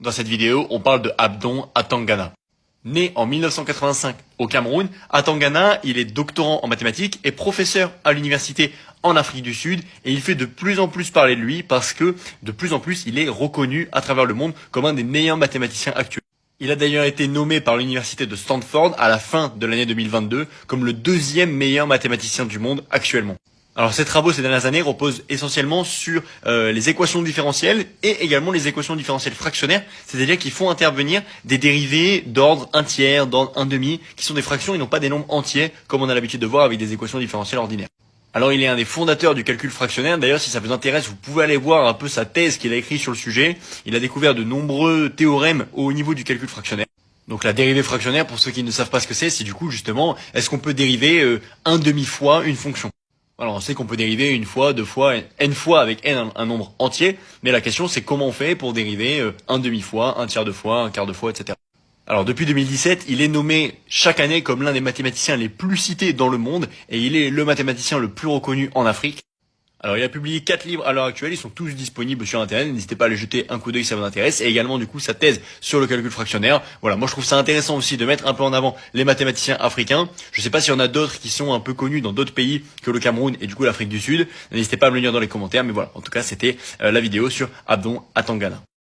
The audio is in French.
Dans cette vidéo, on parle de Abdon Atangana. Né en 1985 au Cameroun, Atangana, il est doctorant en mathématiques et professeur à l'université en Afrique du Sud et il fait de plus en plus parler de lui parce que de plus en plus il est reconnu à travers le monde comme un des meilleurs mathématiciens actuels. Il a d'ailleurs été nommé par l'université de Stanford à la fin de l'année 2022 comme le deuxième meilleur mathématicien du monde actuellement. Alors ses travaux ces dernières années reposent essentiellement sur les équations différentielles et également les équations différentielles fractionnaires, c'est-à-dire qu'ils font intervenir des dérivés d'ordre 1 tiers, d'ordre 1 demi, qui sont des fractions et non pas des nombres entiers comme on a l'habitude de voir avec des équations différentielles ordinaires. Alors il est un des fondateurs du calcul fractionnaire, d'ailleurs si ça vous intéresse vous pouvez aller voir un peu sa thèse qu'il a écrite sur le sujet, il a découvert de nombreux théorèmes au niveau du calcul fractionnaire. Donc la dérivée fractionnaire, pour ceux qui ne savent pas ce que c'est du coup justement, est-ce qu'on peut dériver un demi fois une fonction? Alors on sait qu'on peut dériver une fois, deux fois, n fois avec n un nombre entier, mais la question c'est comment on fait pour dériver un demi-fois, un tiers de fois, un quart de fois, etc. Alors depuis 2017, il est nommé chaque année comme l'un des mathématiciens les plus cités dans le monde, et il est le mathématicien le plus reconnu en Afrique. Alors il a publié 4 livres à l'heure actuelle, ils sont tous disponibles sur internet, n'hésitez pas à les jeter un coup d'œil si ça vous intéresse, et également du coup sa thèse sur le calcul fractionnaire. Voilà, moi je trouve ça intéressant aussi de mettre un peu en avant les mathématiciens africains. Je sais pas s'il y en a d'autres qui sont un peu connus dans d'autres pays que le Cameroun et du coup l'Afrique du Sud, n'hésitez pas à me le dire dans les commentaires, mais voilà, en tout cas c'était la vidéo sur Abdon Atangana.